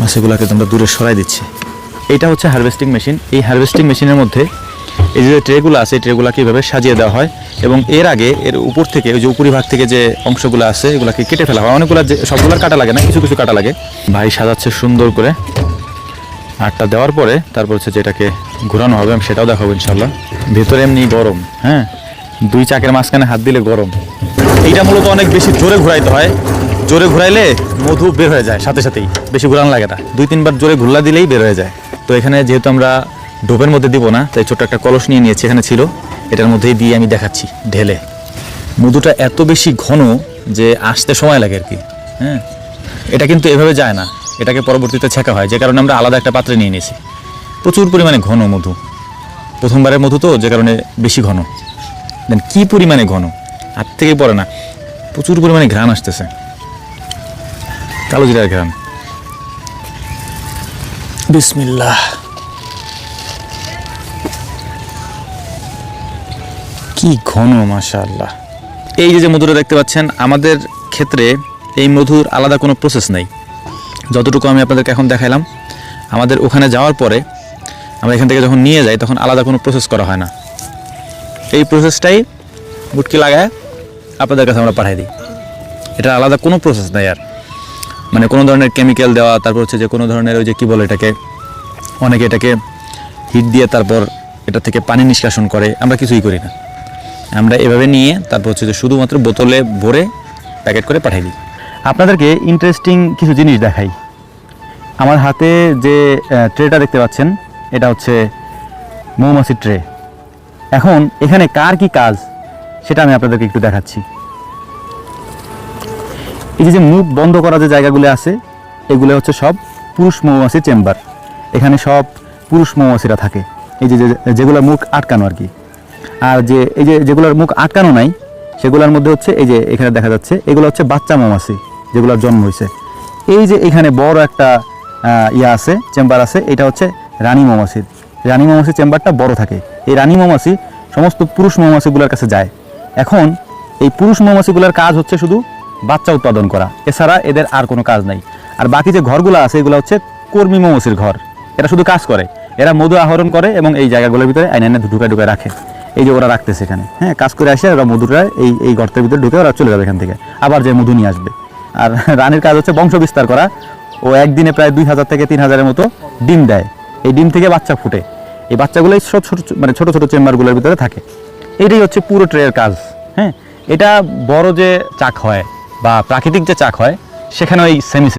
মাছগুলোকে তোমরা দূরে সরাই দিচ্ছি। এইটা হচ্ছে হারভেস্টিং মেশিন। এই হারভেস্টিং মেশিনের মধ্যে এই যে ট্রেগুলো আছে, ট্রেগুলোকে এইভাবে সাজিয়ে দেওয়া হয় এবং এর আগে এর উপর থেকে ওই যে উপরিভাগ থেকে যে অংশগুলো আছে এগুলোকে কেটে ফেলা হয়। অনেকগুলো সবগুলোর কাটা লাগে না, কিছু কিছু কাটা লাগে। ভাই সাজাচ্ছে সুন্দর করে। আটটা দেওয়ার পরে তারপর হচ্ছে যেটাকে ঘোরানো হবে, আমি সেটাও দেখাবো ইনশাল্লাহ। ভেতরে এমনি গরম, হ্যাঁ, দুই চাকের মাঝখানে হাত দিলে গরম। এইটা মূলত অনেক বেশি জোরে ঘুরাইতে হয়। জোরে ঘুরাইলে মধু বের হয়ে যায় সাথে সাথেই, বেশি ঘুরানো লাগে না। 2-3 বার জোরে ঘুরলা দিলেই বের হয়ে যায়। তো এখানে যেহেতু আমরা ডোবের মধ্যে দিব না, তাই ছোট্ট একটা কলস নিয়ে নিয়েছি, এখানে ছিল, এটার মধ্যেই দিয়ে আমি দেখাচ্ছি ঢেলে। মধুটা এত বেশি ঘন যে আসতে সময় লাগে আর কি। হ্যাঁ, এটা কিন্তু এভাবে যায় না, এটাকে পরবর্তীতে ছেঁকা হয়, যে কারণে আমরা আলাদা একটা পাত্রে নিয়ে নিয়েছি। প্রচুর পরিমাণে ঘন মধু, প্রথমবারের মধু তো, যে কারণে বেশি ঘন। দেন কি পরিমাণে ঘন, হাত থেকেই পড়ে না, প্রচুর পরিমাণে ঘ্রাণ আসতেছে, কালো জিরার ঘ্রাণ। বিসমিল্লাহ। কি ঘন, মাশাআল্লাহ। এই যে মধুটা দেখতে পাচ্ছেন, আমাদের ক্ষেত্রে এই মধুর আলাদা কোনো প্রসেস নাই। যতটুকু আমি আপনাদেরকে এখন দেখাইলাম, আমাদের ওখানে যাওয়ার পরে আমরা এখান থেকে যখন নিয়ে যাই তখন আলাদা কোনো প্রসেস করা হয় না। এই প্রসেসটাই গুটকি লাগায় আপনাদের কাছে আমরা পাঠাই দিই। এটা আলাদা কোনো প্রসেস নাই আর, মানে কোনো ধরনের কেমিক্যাল দেওয়া, তারপর হচ্ছে যে কোনো ধরনের ওই যে কী বলে এটাকে, অনেকে এটাকে হিট দিয়ে তারপর এটা থেকে পানি নিষ্কাশন করে, আমরা কিছুই করি না। আমরা এভাবে নিয়ে তারপর হচ্ছে যে শুধুমাত্র বোতলে ভরে প্যাকেট করে পাঠিয়ে দিই। আপনাদেরকে ইন্টারেস্টিং কিছু জিনিস দেখাই। আমার হাতে যে ট্রেটা দেখতে পাচ্ছেন, এটা হচ্ছে মৌমাছির ট্রে। এখন এখানে কার কি কাজ সেটা আমি আপনাদেরকে একটু দেখাচ্ছি। এই যে মুখ বন্ধ করা যে জায়গাগুলো আছে, এগুলো হচ্ছে সব পুরুষ মৌমাছির চেম্বার। এখানে সব পুরুষ মৌমাছিরা থাকে, এই যে যেগুলো মুখ আটকানো আর কি। আর যে এই যে যেগুলোর মুখ আটকানো নাই, সেগুলোর মধ্যে হচ্ছে এই যে এখানে দেখা যাচ্ছে, এগুলো হচ্ছে বাচ্চা মৌমাছি যেগুলোর জন্ম হয়েছে। এই যে এখানে বড় একটা ইয়া আছে, চেম্বার আছে, এটা হচ্ছে রানী মৌমাছির। রানী মৌমাছির চেম্বারটা বড় থাকে। এই রানী মৌমাছি সমস্ত পুরুষ মৌমাছিগুলোর কাছে যায়। এখন এই পুরুষ মৌমাছিগুলোর কাজ হচ্ছে শুধু বাচ্চা উৎপাদন করা, এছাড়া এদের আর কোনো কাজ নাই। আর বাকি যে ঘরগুলো আছে এগুলো হচ্ছে কর্মী মৌমাছির ঘর। এরা শুধু কাজ করে, এরা মধু আহরণ করে এবং এই জায়গাগুলোর ভিতরে আইনে ঢুকে রাখে। এই যে ওরা রাখতেছে এখানে, হ্যাঁ, কাজ করে আসে ওরা মধুটা এই গর্তের ভিতরে ঢুকে ওরা চলে যাবে এখান থেকে, আবার যে মধু নিয়ে আসবে। আর রানীর কাজ হচ্ছে বংশ বিস্তার করা। ও একদিনে প্রায় 2000 থেকে 3000-এর মতো ডিম দেয়। এই ডিম থেকে বাচ্চা ফুটে, এই বাচ্চাগুলোই ছোট ছোট চেম্বারগুলোর ভিতরে থাকে। এইটাই হচ্ছে পুরো ট্রের কাজ। হ্যাঁ, এটা বড় যে চাক হয় বা প্রাকৃতিক যে চাক হয়, সেখানে ওই সেমি